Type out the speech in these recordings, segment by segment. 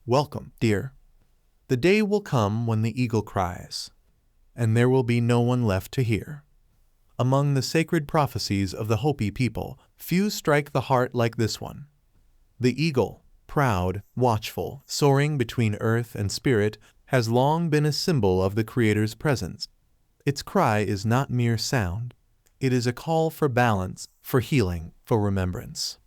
Welcome, dear. The day will come when the eagle cries, and there will be no one left to hear. Among the sacred prophecies of the Hopi people, few strike the heart like this one. The eagle, proud, watchful, soaring between earth and spirit, has long been a symbol of the Creator's presence. Its cry is not mere sound. It is a call for balance, for healing, for remembrance.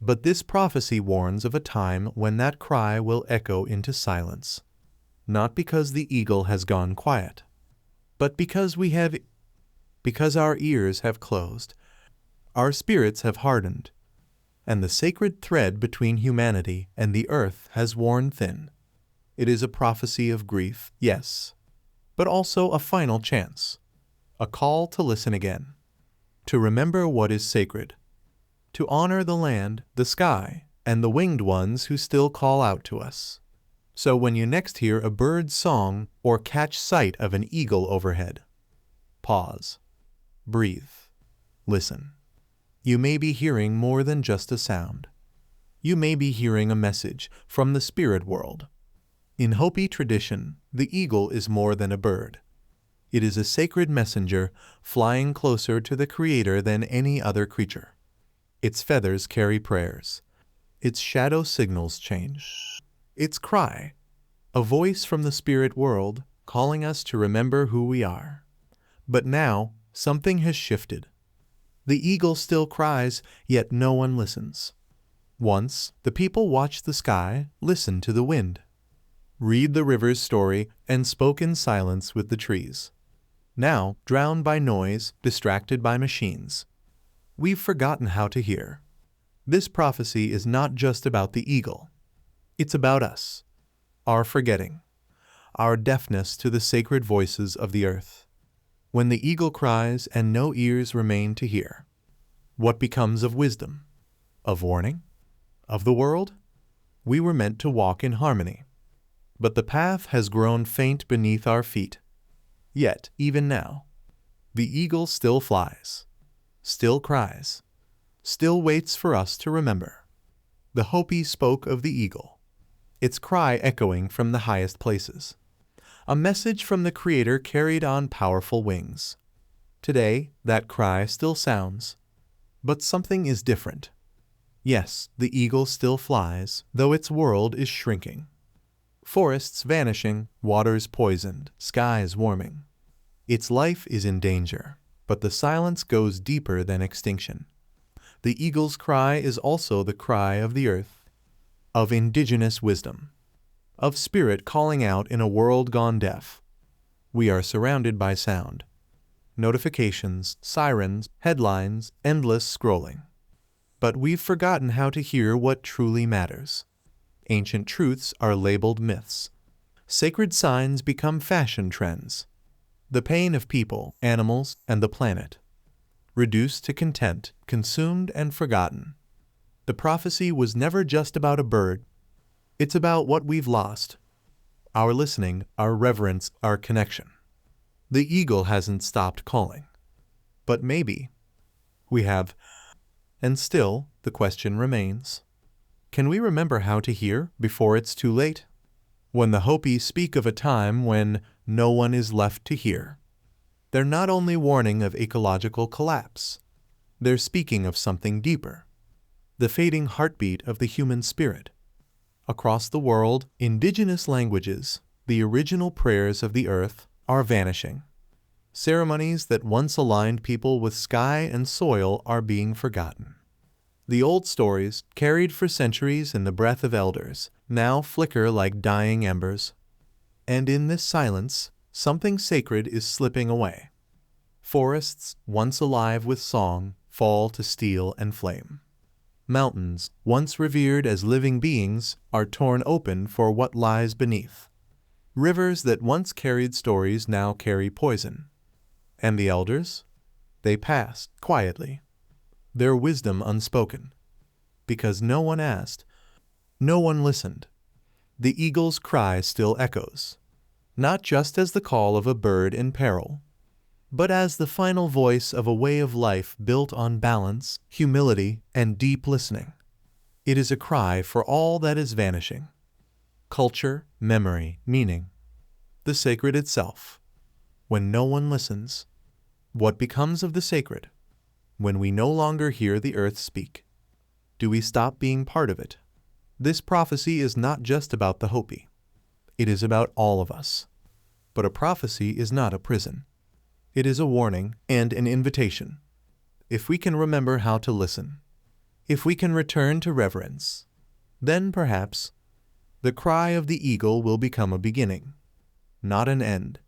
But this prophecy warns of a time when that cry will echo into silence. Not because the eagle has gone quiet, but because our ears have closed, our spirits have hardened, and the sacred thread between humanity and the earth has worn thin. It is a prophecy of grief, yes, but also a final chance, a call to listen again, to remember what is sacred, to honor the land, the sky, and the winged ones who still call out to us. So when you next hear a bird's song or catch sight of an eagle overhead, pause, breathe, listen. You may be hearing more than just a sound. You may be hearing a message from the spirit world. In Hopi tradition, the eagle is more than a bird. It is a sacred messenger flying closer to the Creator than any other creature. Its feathers carry prayers. Its shadow signals change. Its cry, a voice from the spirit world calling us to remember who we are. But now, something has shifted. The eagle still cries, yet no one listens. Once, the people watched the sky, listened to the wind, read the river's story, and spoke in silence with the trees. Now, drowned by noise, distracted by machines, we've forgotten how to hear. This prophecy is not just about the eagle. It's about us, our forgetting, our deafness to the sacred voices of the earth. When the eagle cries and no ears remain to hear, what becomes of wisdom, of warning, of the world? We were meant to walk in harmony, but the path has grown faint beneath our feet. Yet, even now, the eagle still flies, still cries, still waits for us to remember. The Hopi spoke of the eagle, its cry echoing from the highest places, a message from the Creator carried on powerful wings. Today, that cry still sounds, but something is different. Yes, the eagle still flies, though its world is shrinking. Forests vanishing, waters poisoned, skies warming. Its life is in danger, but the silence goes deeper than extinction. The eagle's cry is also the cry of the earth, of indigenous wisdom, of spirit calling out in a world gone deaf. We are surrounded by sound, notifications, sirens, headlines, endless scrolling. But we've forgotten how to hear what truly matters. Ancient truths are labeled myths. Sacred signs become fashion trends. The pain of people, animals, and the planet, reduced to content, consumed and forgotten. The prophecy was never just about a bird. It's about what we've lost. Our listening, our reverence, our connection. The eagle hasn't stopped calling. But maybe we have. And still, the question remains. Can we remember how to hear before it's too late? When the Hopi speak of a time when no one is left to hear, they're not only warning of ecological collapse, they're speaking of something deeper, the fading heartbeat of the human spirit. Across the world, indigenous languages, the original prayers of the earth, are vanishing. Ceremonies that once aligned people with sky and soil are being forgotten. The old stories, carried for centuries in the breath of elders, now flicker like dying embers. And in this silence, something sacred is slipping away. Forests, once alive with song, fall to steel and flame. Mountains, once revered as living beings, are torn open for what lies beneath. Rivers that once carried stories now carry poison. And the elders? They passed, quietly, their wisdom unspoken. Because no one asked, no one listened. The eagle's cry still echoes, not just as the call of a bird in peril, but as the final voice of a way of life built on balance, humility, and deep listening. It is a cry for all that is vanishing, culture, memory, meaning. The sacred itself. When no one listens, what becomes of the sacred? When we no longer hear the earth speak, do we stop being part of it? This prophecy is not just about the Hopi. It is about all of us. But a prophecy is not a prison. It is a warning and an invitation. If we can remember how to listen, if we can return to reverence, then perhaps the cry of the eagle will become a beginning, not an end.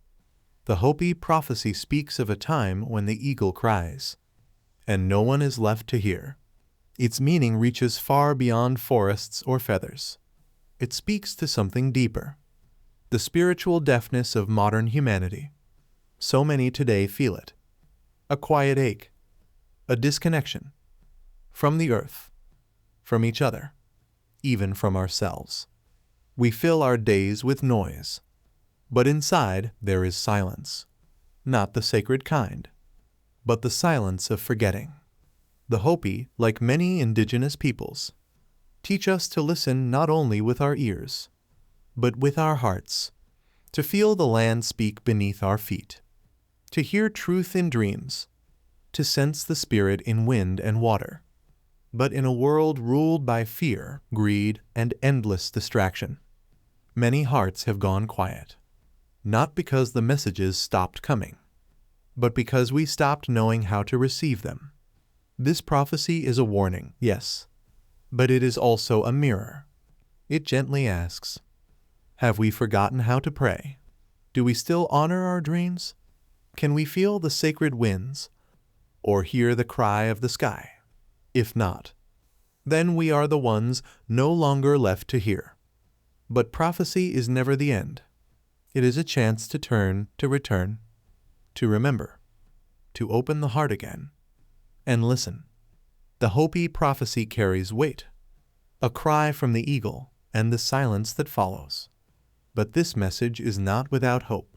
The Hopi prophecy speaks of a time when the eagle cries, and no one is left to hear. Its meaning reaches far beyond forests or feathers. It speaks to something deeper, the spiritual deafness of modern humanity. So many today feel it. A quiet ache, a disconnection from the earth, from each other, even from ourselves. We fill our days with noise, but inside there is silence, not the sacred kind, but the silence of forgetting. The Hopi, like many indigenous peoples, teach us to listen not only with our ears, but with our hearts, to feel the land speak beneath our feet, to hear truth in dreams, to sense the spirit in wind and water. But in a world ruled by fear, greed, and endless distraction, many hearts have gone quiet, not because the messages stopped coming, but because we stopped knowing how to receive them. This prophecy is a warning, yes, but it is also a mirror. It gently asks, have we forgotten how to pray? Do we still honor our dreams? Can we feel the sacred winds or hear the cry of the sky? If not, then we are the ones no longer left to hear. But prophecy is never the end. It is a chance to turn, to return, to remember, to open the heart again, and listen. The Hopi prophecy carries weight, a cry from the eagle and the silence that follows. But this message is not without hope.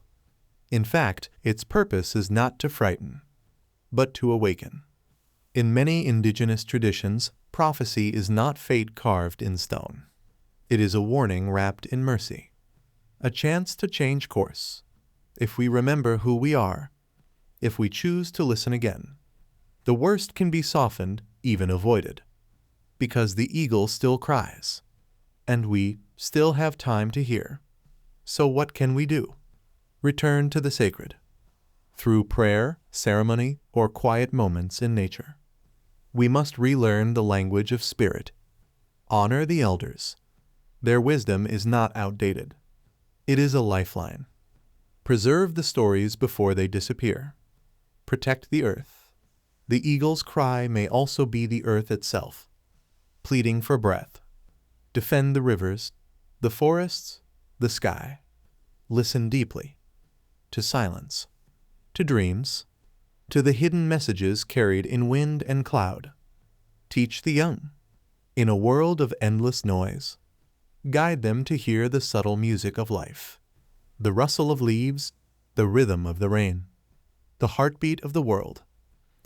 In fact, its purpose is not to frighten, but to awaken. In many indigenous traditions, prophecy is not fate carved in stone. It is a warning wrapped in mercy, a chance to change course. If we remember who we are, if we choose to listen again, the worst can be softened, even avoided, because the eagle still cries, and we still have time to hear. So what can we do? Return to the sacred, through prayer, ceremony, or quiet moments in nature. We must relearn the language of spirit. Honor the elders. Their wisdom is not outdated. It is a lifeline. Preserve the stories before they disappear. Protect the earth. The eagle's cry may also be the earth itself, pleading for breath. Defend the rivers, the forests, the sky. Listen deeply to silence, to dreams, to the hidden messages carried in wind and cloud. Teach the young. In a world of endless noise, guide them to hear the subtle music of life, the rustle of leaves, the rhythm of the rain, the heartbeat of the world.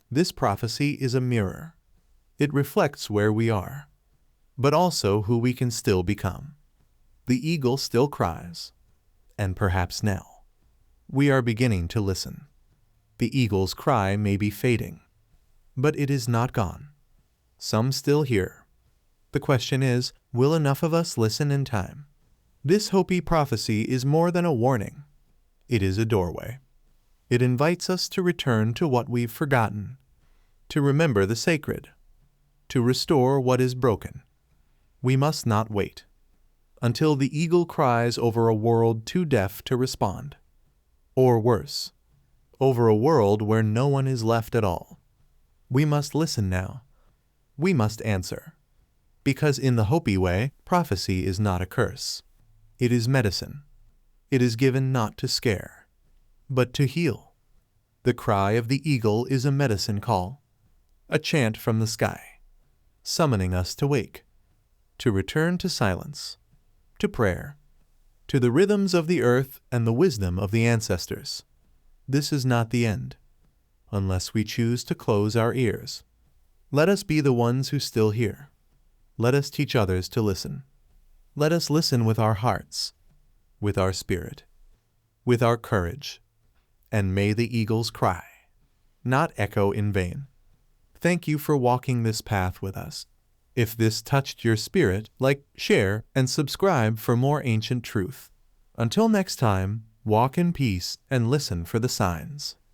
This prophecy is a mirror. It reflects where we are, but also who we can still become. The eagle still cries, and perhaps now we are beginning to listen. The eagle's cry may be fading, but it is not gone. Some still hear. The question is, will enough of us listen in time? This Hopi prophecy is more than a warning. It is a doorway. It invites us to return to what we've forgotten, to remember the sacred, to restore what is broken. We must not wait until the eagle cries over a world too deaf to respond, or worse, over a world where no one is left at all. We must listen now. We must answer. Because in the Hopi way, prophecy is not a curse. It is medicine. It is given not to scare, but to heal. The cry of the eagle is a medicine call, a chant from the sky, summoning us to wake, to return to silence, to prayer, to the rhythms of the earth and the wisdom of the ancestors. This is not the end, unless we choose to close our ears. Let us be the ones who still hear. Let us teach others to listen. Let us listen with our hearts, with our spirit, with our courage, and may the eagles cry, not echo in vain. Thank you for walking this path with us. If this touched your spirit, like, share, and subscribe for more ancient truth. Until next time, walk in peace and listen for the signs.